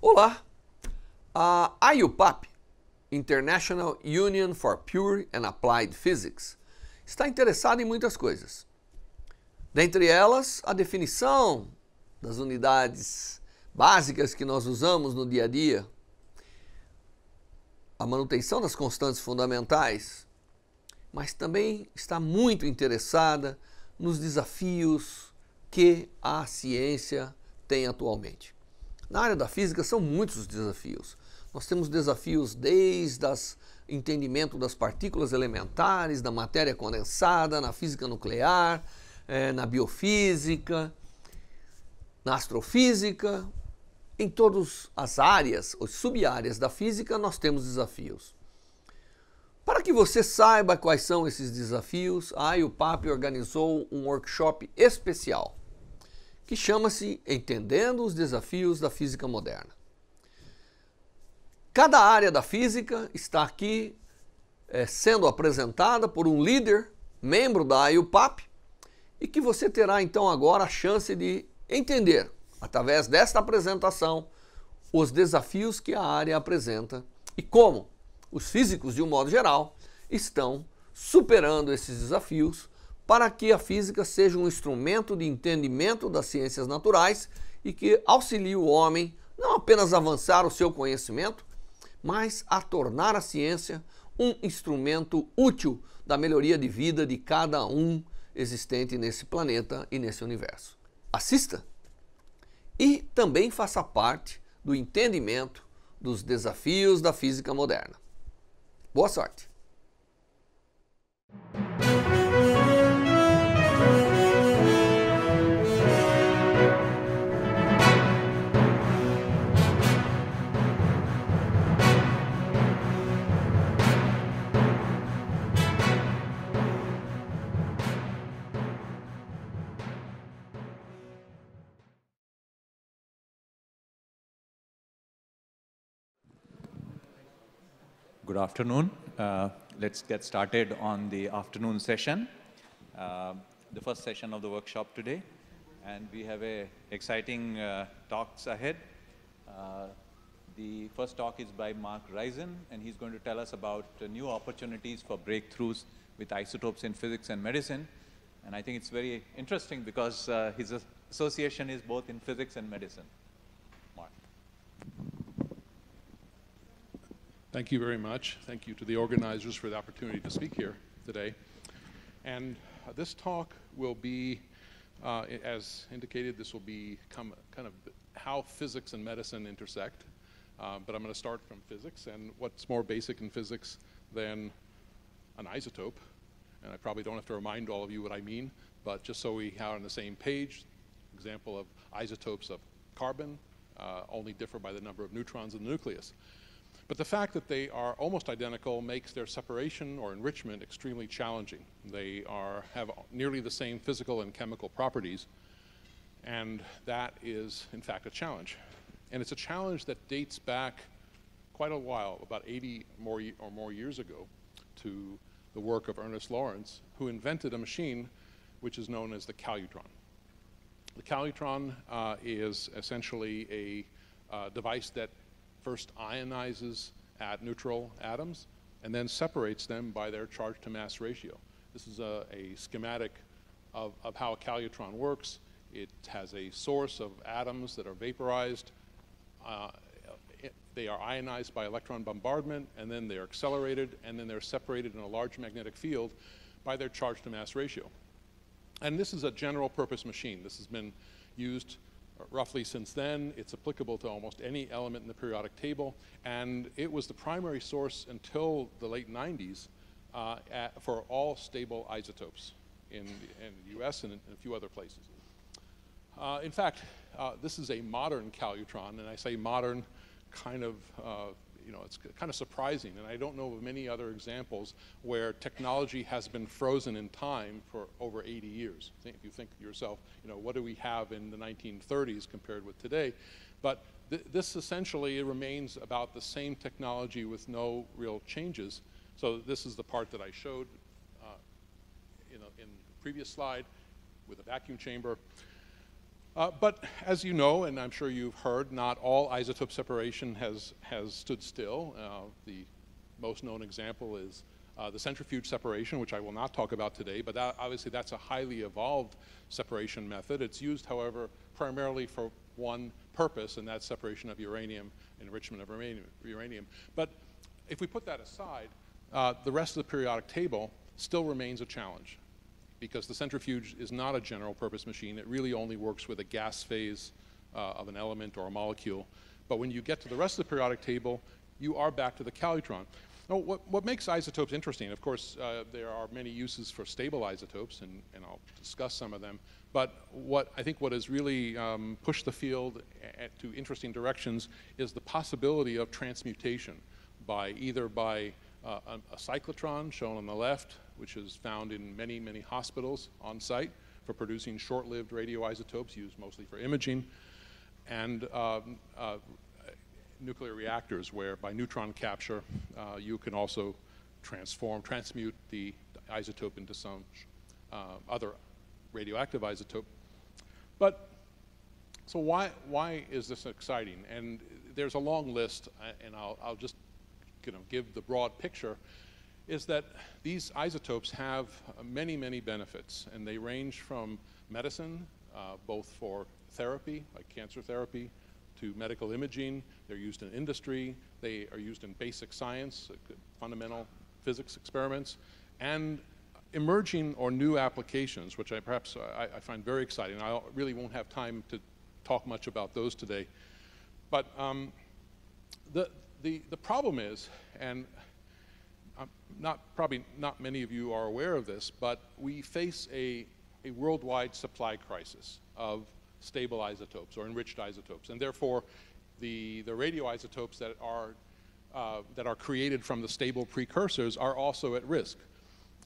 Olá! A IUPAP, International Union for Pure and Applied Physics, está interessada em muitas coisas. Dentre elas, a definição das unidades básicas que nós usamos no dia a dia, a manutenção das constantes fundamentais, mas também está muito interessada nos desafios que a ciência tem atualmente. Na área da física são muitos os desafios. Nós temos desafios desde o entendimento das partículas elementares, da matéria condensada, na física nuclear, na biofísica, na astrofísica. Em todas as áreas, ou sub-áreas da física, nós temos desafios. Para que você saiba quais são esses desafios, a IUPAP organizou um workshop especial, que chama-se Entendendo os Desafios da Física Moderna. Cada área da física está aqui sendo apresentada por um líder, membro da IUPAP, e que você terá então agora a chance de entender, através desta apresentação, os desafios que a área apresenta e como os físicos, de um modo geral, estão superando esses desafios para que a física seja um instrumento de entendimento das ciências naturais e que auxilie o homem não apenas a avançar o seu conhecimento, mas a tornar a ciência um instrumento útil da melhoria de vida de cada um existente nesse planeta e nesse universo. Assista e também faça parte do entendimento dos desafios da física moderna. Boa sorte! Good afternoon. Let's get started on the afternoon session, the first session of the workshop today. And we have exciting talks ahead. The first talk is by Mark Raizen, and he's going to tell us about new opportunities for breakthroughs with isotopes in physics and medicine. And I think it's very interesting because his association is both in physics and medicine. Mark. Thank you very much. Thank you to the organizers for the opportunity to speak here today. And this talk will be, as indicated, this will become kind of how physics and medicine intersect. But I'm going to start from physics, and what's more basic in physics than an isotope? And I probably don't have to remind all of you what I mean, but just so we are on the same page, example of isotopes of carbon only differ by the number of neutrons in the nucleus. But the fact that they are almost identical makes their separation or enrichment extremely challenging. They have nearly the same physical and chemical properties, and that is, in fact, a challenge. And it's a challenge that dates back quite a while, about 80 or more years ago, to the work of Ernest Lawrence, who invented a machine which is known as the Calutron. The Calutron is essentially a device that first ionizes at neutral atoms and then separates them by their charge to mass ratio. This is a schematic of how a Calutron works. It has a source of atoms that are vaporized. They are ionized by electron bombardment, and then they're accelerated, and then they're separated in a large magnetic field by their charge to mass ratio. And this is a general purpose machine. This has been used roughly since then. It's applicable to almost any element in the periodic table, and it was the primary source until the late 90s for all stable isotopes in the US and in a few other places. In fact, this is a modern Calutron, and I say modern kind of, it's kind of surprising, and I don't know of many other examples where technology has been frozen in time for over 80 years. If you think to yourself, what do we have in the 1930s compared with today? But this essentially remains about the same technology with no real changes. So this is the part that I showed in the previous slide with a vacuum chamber. But as you know, and I'm sure you've heard, not all isotope separation has stood still. The most known example is the centrifuge separation, which I will not talk about today, but obviously that's a highly evolved separation method. It's used, however, primarily for one purpose, and that's separation of uranium, enrichment of uranium. But if we put that aside, the rest of the periodic table still remains a challenge, because the centrifuge is not a general purpose machine. It really only works with a gas phase of an element or a molecule. But when you get to the rest of the periodic table, you are back to the Calutron. Now, what makes isotopes interesting, of course, there are many uses for stable isotopes, and I'll discuss some of them. But what has really pushed the field to interesting directions is the possibility of transmutation either by a cyclotron, shown on the left, which is found in many, many hospitals on site for producing short-lived radioisotopes used mostly for imaging, and nuclear reactors, where by neutron capture you can also transmute the isotope into some other radioactive isotope. But so why is this exciting? And there's a long list, and I'll just give the broad picture, is that these isotopes have many, many benefits, and they range from medicine, both for therapy, like cancer therapy, to medical imaging. They're used in industry. They are used in basic science, fundamental physics experiments, and emerging or new applications, which I find very exciting. I really won't have time to talk much about those today. But the problem is, and probably not many of you are aware of this, but we face a worldwide supply crisis of stable isotopes or enriched isotopes, and therefore the radioisotopes that are created from the stable precursors are also at risk.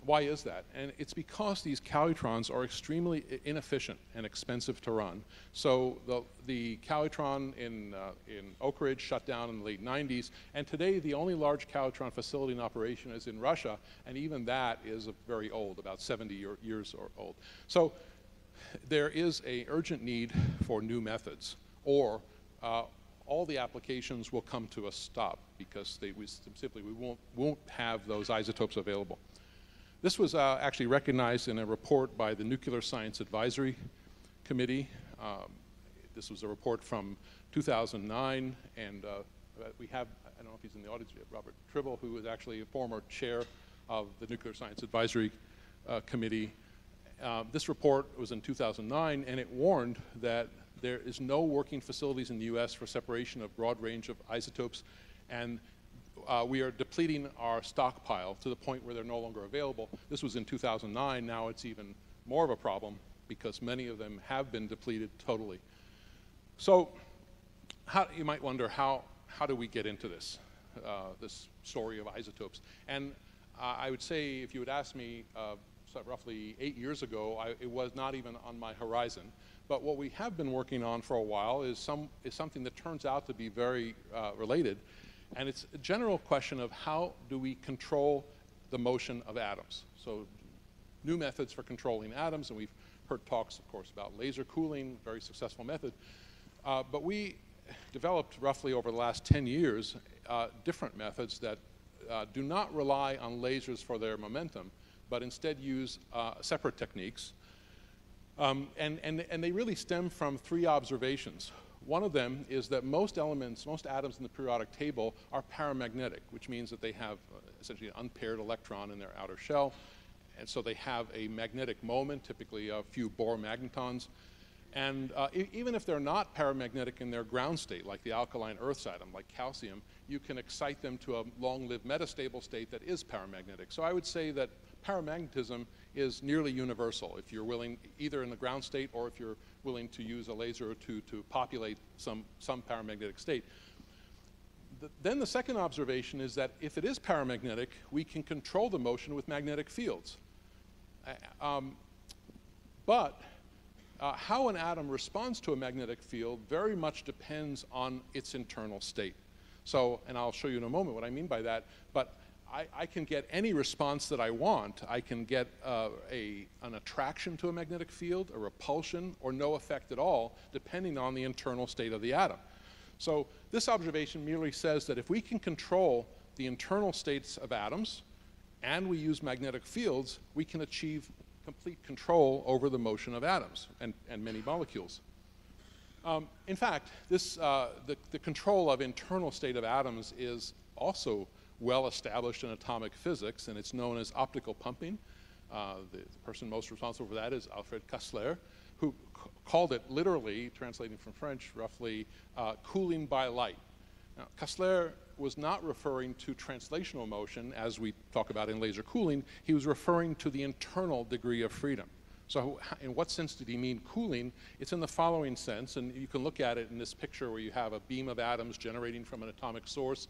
Why is that? And it's because these calutrons are extremely inefficient and expensive to run. So the calutron in Oak Ridge shut down in the late 90s, and today the only large calutron facility in operation is in Russia, and even that is very old, about 70 years old. So there is an urgent need for new methods, or all the applications will come to a stop because we won't have those isotopes available. This was actually recognized in a report by the Nuclear Science Advisory Committee. This was a report from 2009, and we have, I don't know if he's in the audience, we have Robert Tribble, who was actually a former chair of the Nuclear Science Advisory Committee. This report was in 2009, and it warned that there is no working facilities in the US for separation of broad range of isotopes, and we are depleting our stockpile to the point where they're no longer available. This was in 2009. Now it's even more of a problem because many of them have been depleted totally. So you might wonder, how do we get into this, this story of isotopes? And I would say, if you would ask me roughly 8 years ago, it was not even on my horizon. But what we have been working on for a while is something that turns out to be very related. And it's a general question of how do we control the motion of atoms. So new methods for controlling atoms, and we've heard talks, of course, about laser cooling, very successful method. But we developed roughly over the last 10 years different methods that do not rely on lasers for their momentum, but instead use separate techniques. And they really stem from 3 observations. One of them is that most atoms in the periodic table are paramagnetic, which means that they have essentially an unpaired electron in their outer shell, and so they have a magnetic moment, typically a few Bohr magnetons. And even if they're not paramagnetic in their ground state, like the alkaline Earth's atom, like calcium, you can excite them to a long-lived metastable state that is paramagnetic. So I would say that paramagnetism is nearly universal if you're willing, either in the ground state or if you're willing to use a laser to populate some paramagnetic state. Then the second observation is that if it is paramagnetic, we can control the motion with magnetic fields. But how an atom responds to a magnetic field very much depends on its internal state. So, and I'll show you in a moment what I mean by that, but I can get any response that I want. I can get an attraction to a magnetic field, a repulsion, or no effect at all, depending on the internal state of the atom. So this observation merely says that if we can control the internal states of atoms, and we use magnetic fields, we can achieve complete control over the motion of atoms and many molecules. In fact, the control of internal state of atoms is also well established in atomic physics, and it's known as optical pumping. The person most responsible for that is Alfred Kastler, who called it literally, translating from French roughly, cooling by light. Now, Kastler was not referring to translational motion, as we talk about in laser cooling. He was referring to the internal degree of freedom. So in what sense did he mean cooling? It's in the following sense, and you can look at it in this picture where you have a beam of atoms generating from an atomic source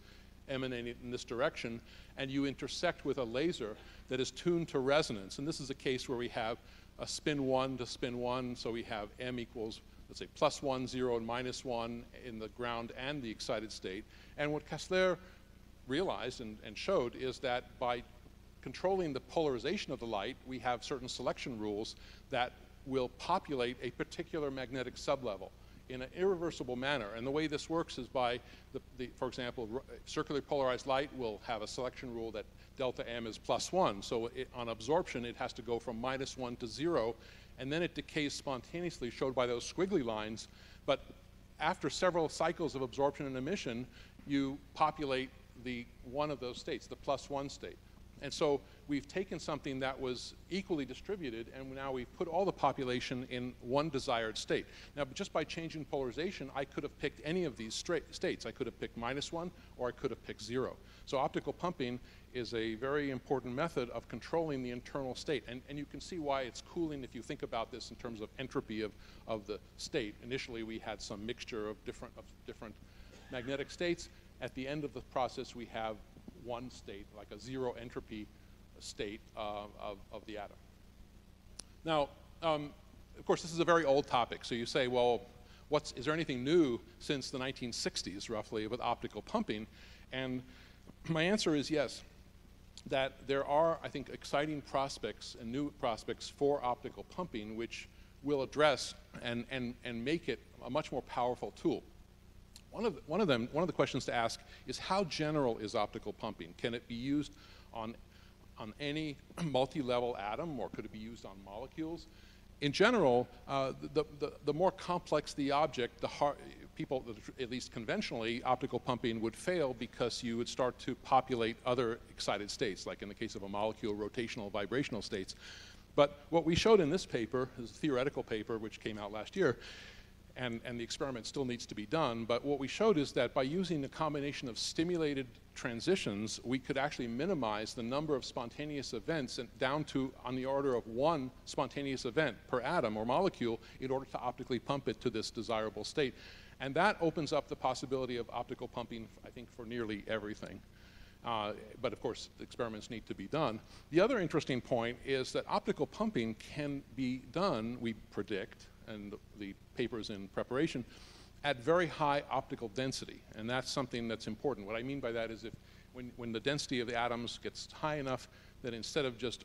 emanating in this direction, and you intersect with a laser that is tuned to resonance. And this is a case where we have a spin 1 to spin 1, so we have m equals, let's say, +1, 0, and -1 in the ground and the excited state. And what Kastler realized and showed is that by controlling the polarization of the light, we have certain selection rules that will populate a particular magnetic sublevel in an irreversible manner. And the way this works is by, for example, circularly polarized light will have a selection rule that delta m is +1. So on absorption, it has to go from -1 to 0, and then it decays spontaneously, showed by those squiggly lines. But after several cycles of absorption and emission, you populate one of those states, the +1 state. And so we've taken something that was equally distributed, and now we've put all the population in one desired state. Now, just by changing polarization, I could have picked any of these states. I could have picked -1, or I could have picked 0. So optical pumping is a very important method of controlling the internal state. And you can see why it's cooling if you think about this in terms of entropy of the state. Initially, we had some mixture of different magnetic states. At the end of the process, we have one state, like a 0 entropy state of the atom. Now, of course, this is a very old topic. So you say, well, is there anything new since the 1960s, roughly, with optical pumping? And my answer is yes, that there are, I think, exciting prospects and new prospects for optical pumping, which will address and make it a much more powerful tool. One of the questions to ask is, how general is optical pumping? Can it be used on any multi-level atom, or could it be used on molecules? In general, the more complex the object, people, at least conventionally, optical pumping would fail, because you would start to populate other excited states, like in the case of a molecule, rotational, vibrational states. But what we showed in this paper, is a theoretical paper which came out last year, and the experiment still needs to be done, but what we showed is that by using a combination of stimulated transitions, we could actually minimize the number of spontaneous events down to on the order of 1 spontaneous event per atom or molecule in order to optically pump it to this desirable state. And that opens up the possibility of optical pumping, I think, for nearly everything. But of course, the experiments need to be done. The other interesting point is that optical pumping can be done, we predict, and the papers in preparation, at very high optical density. And that's something that's important. What I mean by that is when the density of the atoms gets high enough that instead of just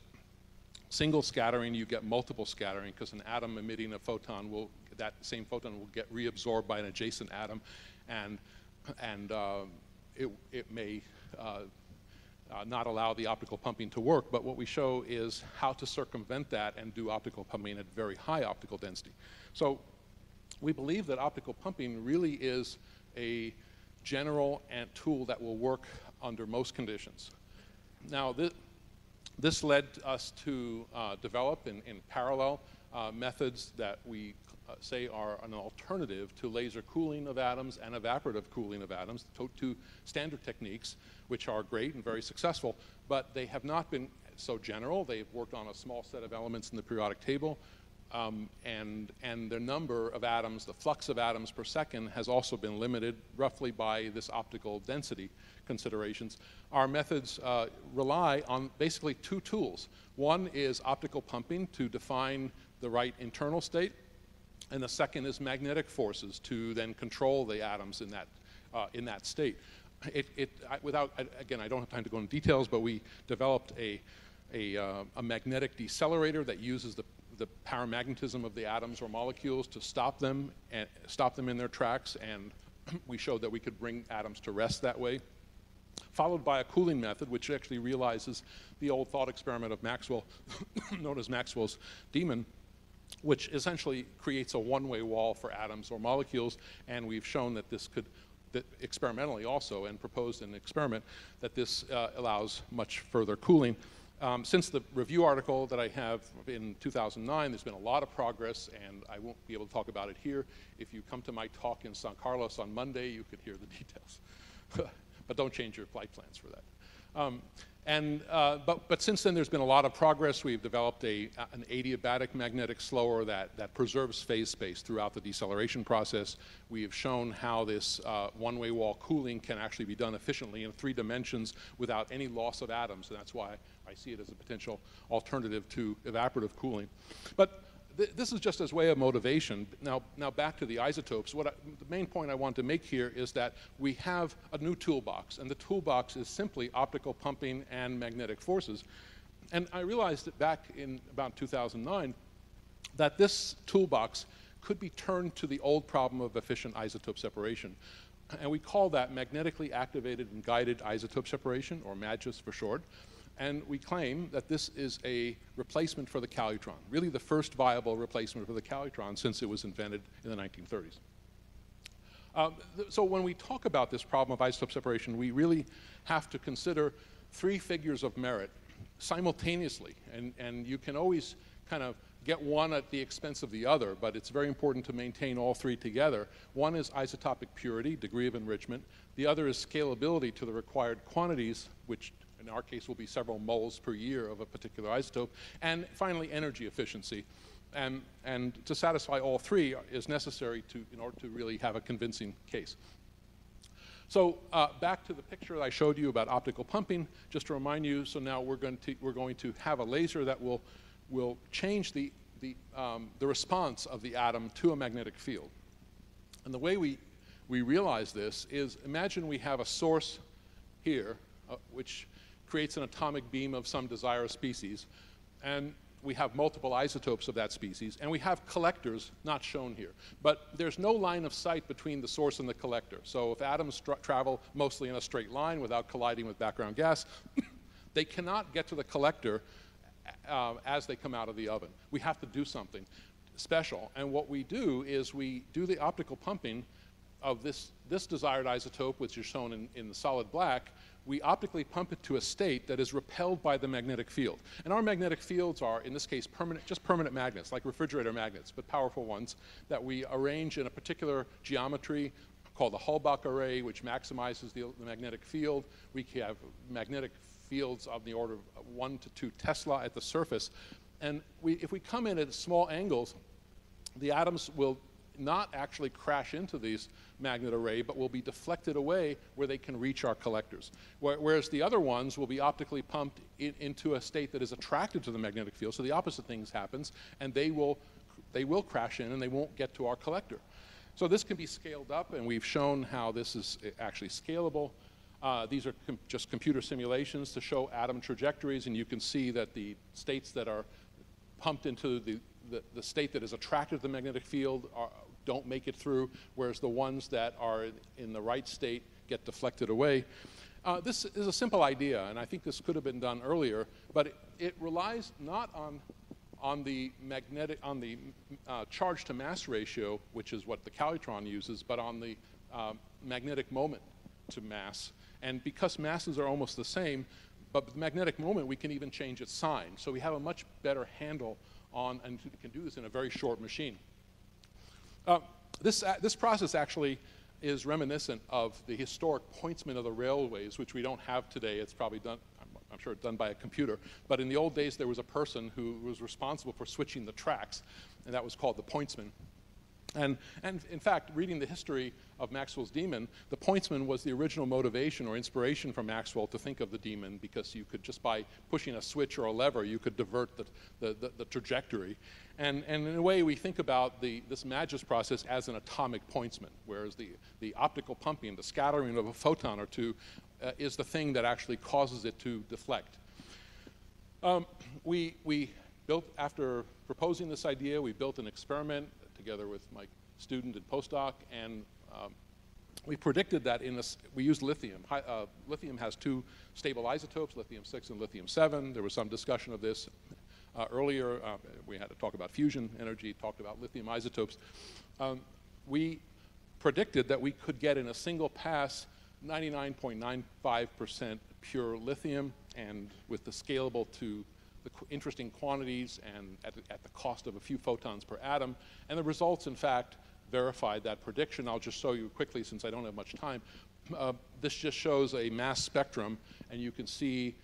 single scattering, you get multiple scattering, because an atom emitting a photon that same photon will get reabsorbed by an adjacent atom, and it may not allow the optical pumping to work. But what we show is how to circumvent that and do optical pumping at very high optical density. So we believe that optical pumping really is a general tool that will work under most conditions. Now, this led us to develop in parallel methods that we say are an alternative to laser cooling of atoms and evaporative cooling of atoms, two standard techniques, which are great and very successful, but they have not been so general. They've worked on a small set of elements in the periodic table, and the number of atoms, the flux of atoms per second, has also been limited roughly by this optical density considerations. Our methods rely on basically 2 tools. One is optical pumping to define the right internal state, and the second is magnetic forces to then control the atoms in that state. Again, I don't have time to go into details, but we developed a magnetic decelerator that uses the paramagnetism of the atoms or molecules to stop them in their tracks, and we showed that we could bring atoms to rest that way. Followed by a cooling method, which actually realizes the old thought experiment of Maxwell, known as Maxwell's demon, which essentially creates a one-way wall for atoms or molecules, and we've shown that this could, that experimentally also, and proposed in an experiment, that this allows much further cooling. Since the review article that I have in 2009, there's been a lot of progress, and I won't be able to talk about it here. If you come to my talk in San Carlos on Monday, you could hear the details. But don't change your flight plans for that. But since then, there's been a lot of progress. We've developed an adiabatic magnetic slower that preserves phase space throughout the deceleration process. We have shown how this one-way wall cooling can actually be done efficiently in 3 dimensions without any loss of atoms, and that's why I see it as a potential alternative to evaporative cooling. But this is just as way of motivation. Now back to the isotopes. The main point I want to make here is that we have a new toolbox, and the toolbox is simply optical pumping and magnetic forces. And I realized that back in about 2009 that this toolbox could be turned to the old problem of efficient isotope separation. And we call that magnetically activated and guided isotope separation, or MAGIS for short. And we claim that this is a replacement for the Calutron, really the first viable replacement for the Calutron since it was invented in the 1930s. So when we talk about this problem of isotope separation, we really have to consider 3 figures of merit simultaneously. And you can always kind of get one at the expense of the other, but it's very important to maintain all 3 together. One is isotopic purity, degree of enrichment. The other is scalability to the required quantities, which in our case will be several moles per year of a particular isotope. And finally, energy efficiency. And to satisfy all 3 is necessary in order to really have a convincing case. So back to the picture that I showed you about optical pumping, just to remind you, so now we're going to have a laser that will change the response of the atom to a magnetic field. And the way we realize this is, imagine we have a source here, which creates an atomic beam of some desired species, and we have multiple isotopes of that species, and we have collectors not shown here. But there's no line of sight between the source and the collector. So if atoms travel mostly in a straight line without colliding with background gas, they cannot get to the collector as they come out of the oven. We have to do something special. And what we do is we do the optical pumping of this desired isotope, which is shown in the solid black. We optically pump it to a state that is repelled by the magnetic field. And our magnetic fields are, in this case, just permanent magnets, like refrigerator magnets, but powerful ones, that we arrange in a particular geometry called the Hulbach array, which maximizes the magnetic field. We have magnetic fields of the order of 1 to 2 Tesla at the surface. And if we come in at small angles, the atoms will not actually crash into these magnet array, but will be deflected away where they can reach our collectors. Whereas the other ones will be optically pumped into a state that is attracted to the magnetic field, so the opposite things happens, and they will crash in and they won't get to our collector. So this can be scaled up, and we've shown how this is actually scalable. These are just computer simulations to show atom trajectories, and you can see that the states that are pumped into the state that is attracted to the magnetic field don't make it through, whereas the ones that are in the right state get deflected away. This is a simple idea, and I think this could have been done earlier, but it relies not on the charge to mass ratio, which is what the Calutron uses, but on the magnetic moment to mass. And because masses are almost the same, but with magnetic moment, we can even change its sign. So we have a much better handle on, and we can do this in a very short machine. This process actually is reminiscent of the historic pointsman of the railways, which we don't have today. It's probably done, I'm sure, done by a computer. But in the old days, there was a person who was responsible for switching the tracks, and that was called the pointsman. And in fact, reading the history of Maxwell's demon, the pointsman was the original motivation or inspiration for Maxwell to think of the demon, because you could, just by pushing a switch or a lever, you could divert the trajectory. And in a way, we think about this Magis process as an atomic pointsman, whereas the optical pumping, the scattering of a photon or two, is the thing that actually causes it to deflect. We built, after proposing this idea, we built an experiment together with my student and postdoc, and we predicted that we used lithium. Lithium has two stable isotopes, lithium-6 and lithium-7. There was some discussion of this earlier. We had to talk about fusion energy, talked about lithium isotopes. We predicted that we could get in a single pass 99.95% pure lithium, and with the scalable to the interesting quantities and at the cost of a few photons per atom. And the results, in fact, verified that prediction. I'll just show you quickly, since I don't have much time. This just shows a mass spectrum, and you can see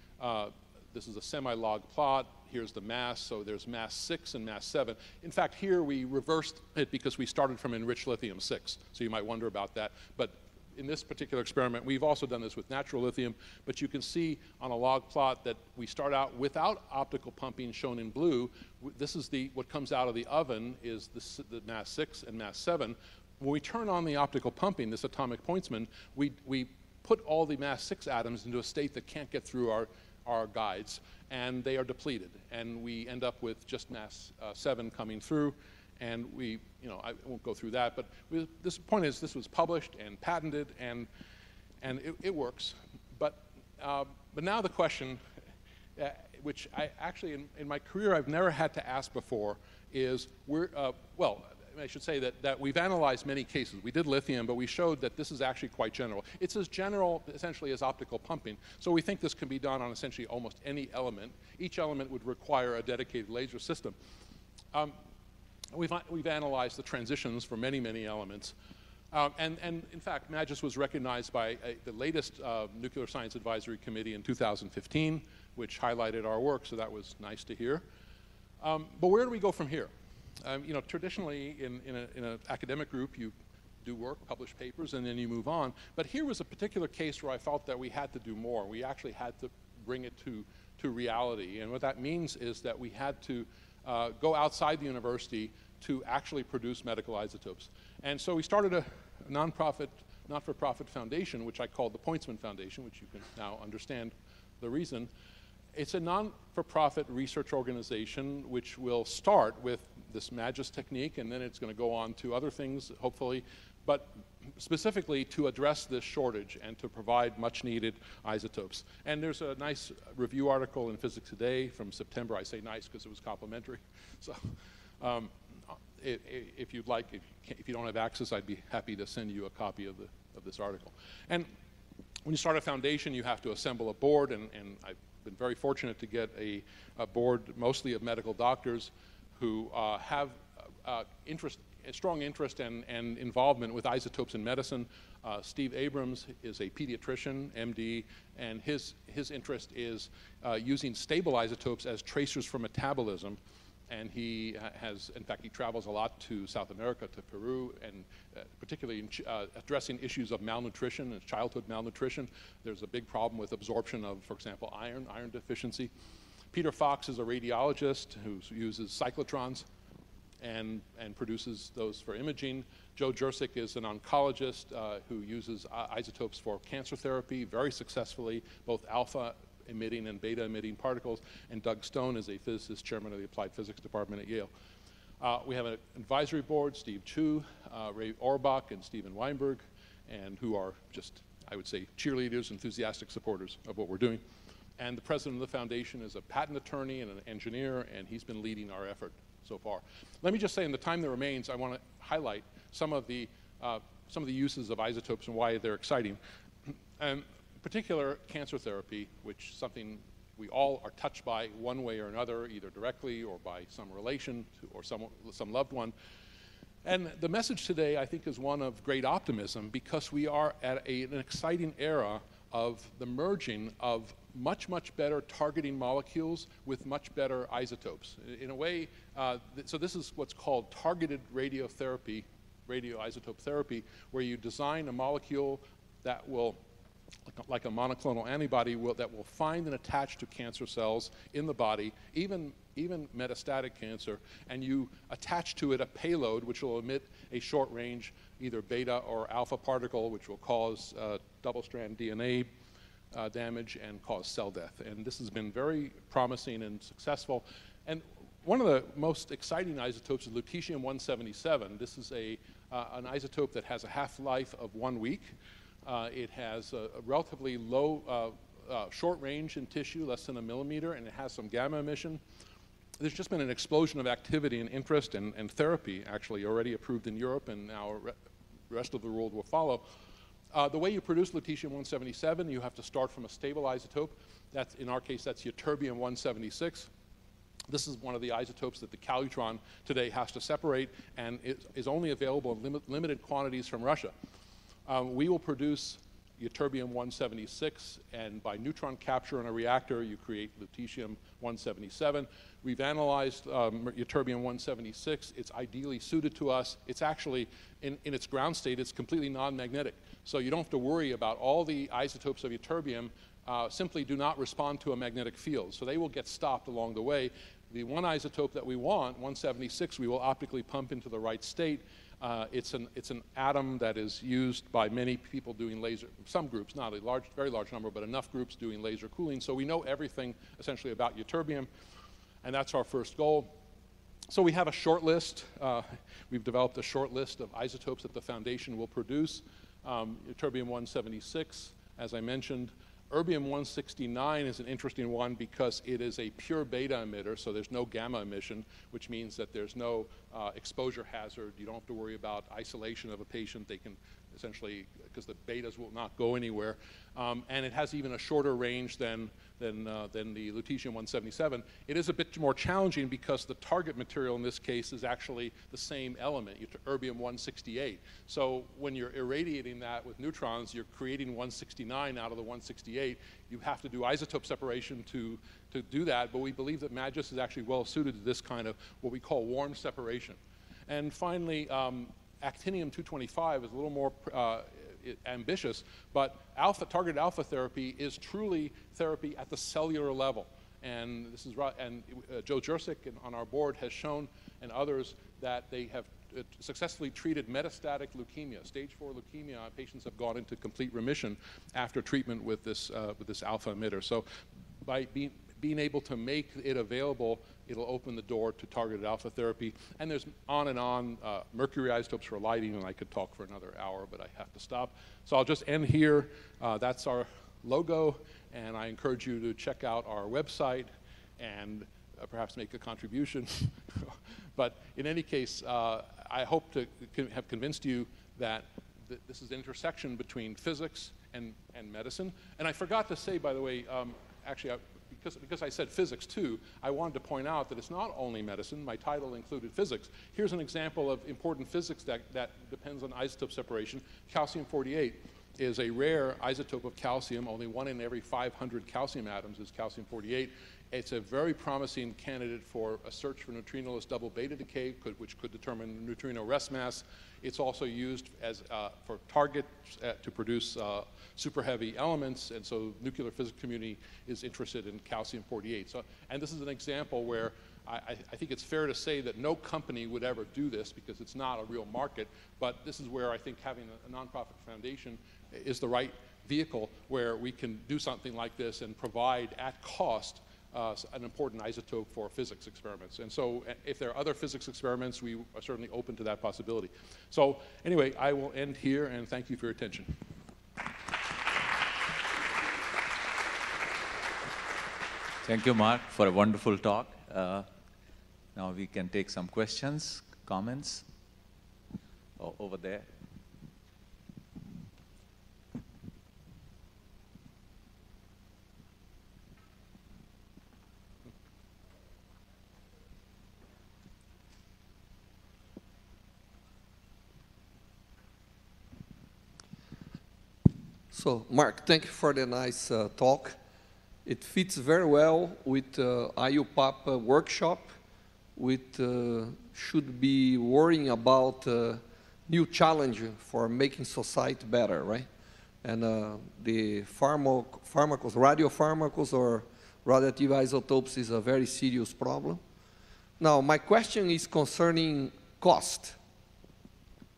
this is a semi-log plot. Here's the mass, so there's mass 6 and mass 7. In fact, here we reversed it because we started from enriched lithium-6, so you might wonder about that. But in this particular experiment, we've also done this with natural lithium, but you can see on a log plot that we start out without optical pumping, shown in blue. This is what comes out of the oven is the mass 6 and mass 7. When we turn on the optical pumping, this atomic pointsman, we put all the mass 6 atoms into a state that can't get through our guides, and they are depleted. And we end up with just mass 7 coming through. And I won't go through that, but this point is, this was published and patented, and it works. But now the question, which I actually in my career I've never had to ask before, is well, I should say that we've analyzed many cases. We did lithium, but we showed that this is actually quite general. It's as general essentially as optical pumping. So we think this can be done on essentially almost any element. Each element would require a dedicated laser system. We've analyzed the transitions for many, many elements. And in fact, Magis was recognized by the latest Nuclear Science Advisory Committee in 2015, which highlighted our work, so that was nice to hear. But where do we go from here? Traditionally in an academic group, you do work, publish papers, and then you move on. But here was a particular case where I felt that we had to do more. We actually had to bring it to reality. And what that means is that we had to go outside the university to actually produce medical isotopes. And so we started a not-for-profit foundation, which I called the Pointsman Foundation, which you can now understand the reason. It's a non-for-profit research organization which will start with this Magis technique, and then it's going to go on to other things, hopefully, but specifically to address this shortage and to provide much-needed isotopes. And there's a nice review article in Physics Today from September. I say nice because it was complimentary. So if you'd like, if you don't have access, I'd be happy to send you a copy of this article. And when you start a foundation, you have to assemble a board, and I've been very fortunate to get a board mostly of medical doctors who have a strong interest and involvement with isotopes in medicine. Steve Abrams is a pediatrician, MD, and his interest is using stable isotopes as tracers for metabolism. And he in fact, he travels a lot to South America, to Peru, and particularly in addressing issues of malnutrition and childhood malnutrition. There's a big problem with absorption of, for example, iron deficiency. Peter Fox is a radiologist who uses cyclotrons and produces those for imaging. Joe Jurczyk is an oncologist who uses isotopes for cancer therapy very successfully, both alpha emitting and beta emitting particles. And Doug Stone is a physicist, chairman of the Applied Physics Department at Yale. We have an advisory board, Steve Chu, Ray Orbach, and Steven Weinberg, and who are just, I would say, cheerleaders, enthusiastic supporters of what we're doing. And the president of the foundation is a patent attorney and an engineer, and he's been leading our effort so far. Let me just say, in the time that remains, I want to highlight some of the uses of isotopes and why they're exciting. And in particular, cancer therapy, which is something we all are touched by one way or another, either directly or by some relation to, or some loved one. And the message today, I think, is one of great optimism, because we are at an exciting era of the merging of much, much better targeting molecules with much better isotopes. In a way, so this is what's called targeted radiotherapy radioisotope therapy, where you design a molecule that will, like a monoclonal antibody, that will find and attach to cancer cells in the body, even metastatic cancer, and you attach to it a payload which will emit a short-range either beta or alpha particle, which will cause double-strand DNA damage and cause cell death. And this has been very promising and successful. And one of the most exciting isotopes is Lutetium-177. This is an isotope that has a half-life of 1 week. It has a relatively low short range in tissue, less than 1 millimeter, and it has some gamma emission. There's just been an explosion of activity and interest and therapy, actually, already approved in Europe, and now the rest of the world will follow. The way you produce Lutetium-177, you have to start from a stable isotope. That's, in our case, that's Ytterbium-176. This is one of the isotopes that the Calutron today has to separate, and it is only available in limited quantities from Russia. We will produce Ytterbium-176, and by neutron capture in a reactor, you create Lutetium-177. We've analyzed Ytterbium-176. It's ideally suited to us. It's actually, in its ground state, it's completely non-magnetic. So you don't have to worry about all the isotopes of ytterbium simply do not respond to a magnetic field. So they will get stopped along the way. The one isotope that we want, 176, we will optically pump into the right state. It's an atom that is used by many people doing laser, some groups, not a very large number, but enough groups doing laser cooling. So we know everything essentially about ytterbium, and that's our first goal. So we have a short list. We've developed a short list of isotopes that the Foundation will produce. Ytterbium-176, as I mentioned. Erbium-169 is an interesting one because it is a pure beta emitter, so there's no gamma emission, which means that there's no exposure hazard. You don't have to worry about isolation of a patient. They can essentially, because the betas will not go anywhere. And it has even a shorter range than the Lutetium-177. It is a bit more challenging because the target material in this case is actually the same element, Erbium-168. So when you're irradiating that with neutrons, you're creating 169 out of the 168. You have to do isotope separation to do that, but we believe that MAGIS is actually well suited to this kind of what we call warm separation. And finally, Actinium-225 is a little more ambitious, but targeted alpha therapy is truly therapy at the cellular level. And this is right, and Joe Jurczyk on our board has shown, and others, that they have successfully treated metastatic leukemia, stage 4 leukemia. Patients have gone into complete remission after treatment with this alpha emitter. So by being able to make it available, it'll open the door to targeted alpha therapy. And there's on, mercury isotopes for lighting, and I could talk for another hour, but I have to stop. So I'll just end here. That's our logo, and I encourage you to check out our website and perhaps make a contribution. But in any case, I hope to have convinced you that this is an intersection between physics and medicine. And I forgot to say, by the way, actually, because I said physics too, I wanted to point out that it's not only medicine. My title included physics. Here's an example of important physics that depends on isotope separation. Calcium-48 is a rare isotope of calcium. Only 1 in every 500 calcium atoms is calcium-48. It's a very promising candidate for a search for neutrinoless double beta decay, which could determine neutrino rest mass. It's also used as for targets to produce super heavy elements, and so nuclear physics community is interested in calcium-48. So, and this is an example where I think it's fair to say that no company would ever do this because it's not a real market, but this is where I think having a nonprofit foundation is the right vehicle where we can do something like this and provide at cost an important isotope for physics experiments. And so if there are other physics experiments, we are certainly open to that possibility. So anyway, I will end here, and thank you for your attention. Thank you, Mark, for a wonderful talk. Now we can take some questions, comments. Over there. So, Mark, thank you for the nice talk. It fits very well with IUPAP workshop. We should be worrying about new challenge for making society better, right? And the pharmacos, radiopharmacos or radioactive isotopes is a very serious problem. Now, my question is concerning cost.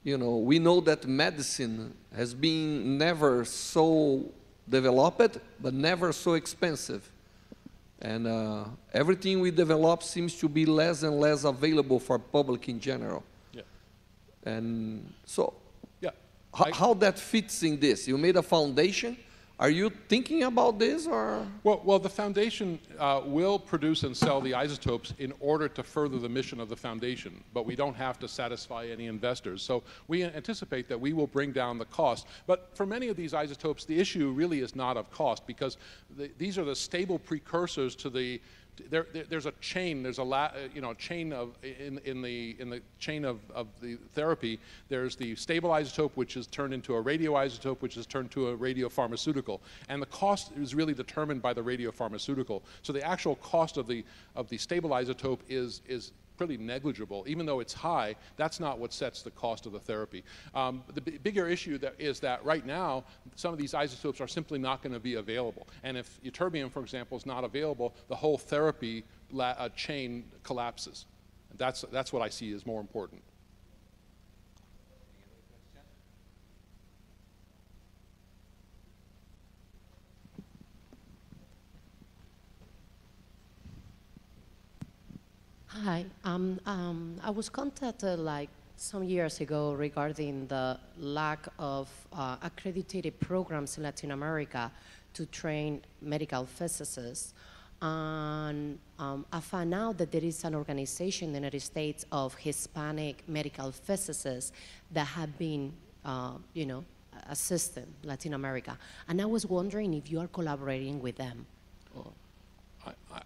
You know, we know that medicine has been never so developed, but never so expensive. And everything we develop seems to be less and less available for public in general. Yeah. And so, yeah. How that fits in this? You made a foundation. Are you thinking about this, or? Well, the foundation will produce and sell the isotopes in order to further the mission of the foundation, but we don't have to satisfy any investors. So we anticipate that we will bring down the cost. But for many of these isotopes, the issue really is not of cost, because these are the stable precursors to the. There's a chain. There's a chain of in the chain of the therapy. There's the stable isotope, which is turned into a radioisotope, which is turned to a radiopharmaceutical, and the cost is really determined by the radiopharmaceutical. So the actual cost of the stable isotope is pretty negligible. Even though it's high, that's not what sets the cost of the therapy. The bigger issue is that right now, some of these isotopes are simply not going to be available. And if ytterbium, for example, is not available, the whole therapy chain collapses. That's what I see as more important. Hi, I was contacted like some years ago regarding the lack of accredited programs in Latin America to train medical physicists. And I found out that there is an organization in the United States of Hispanic medical physicists that have been, assisting Latin America. And I was wondering if you are collaborating with them.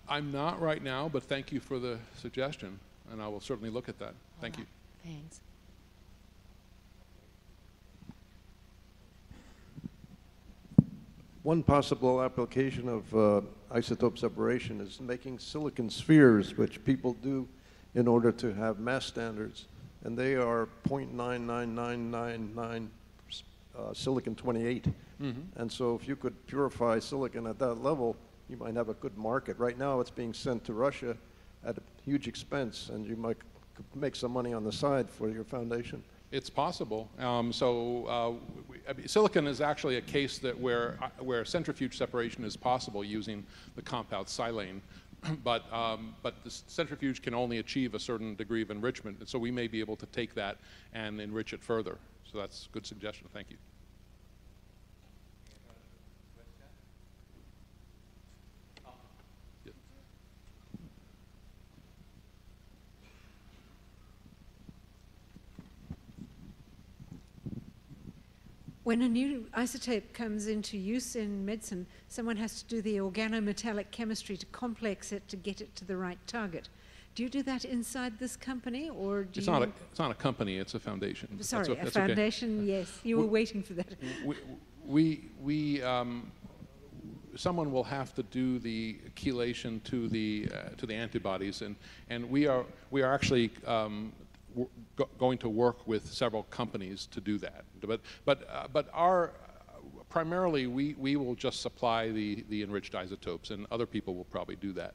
I'm not right now, but thank you for the suggestion, and I will certainly look at that. Thank you. Thanks. One possible application of isotope separation is making silicon spheres, which people do in order to have mass standards, and they are 0.99999 silicon-28. Mm-hmm. And so if you could purify silicon at that level, you might have a good market. Right now it's being sent to Russia at a huge expense, and you might make some money on the side for your foundation. It's possible. Silicon is actually a case that where centrifuge separation is possible using the compound silane. But the centrifuge can only achieve a certain degree of enrichment, and so we may be able to take that and enrich it further. So that's a good suggestion. Thank you. When a new isotope comes into use in medicine, someone has to do the organometallic chemistry to complex it to get it to the right target. Do you do that inside this company, or do you? It's not a company, it's a foundation. Sorry, a foundation, okay. Yes. You were waiting for that. Someone will have to do the chelation to the antibodies, and we are actually going to work with several companies to do that. But our primarily we will just supply the enriched isotopes, and other people will probably do that.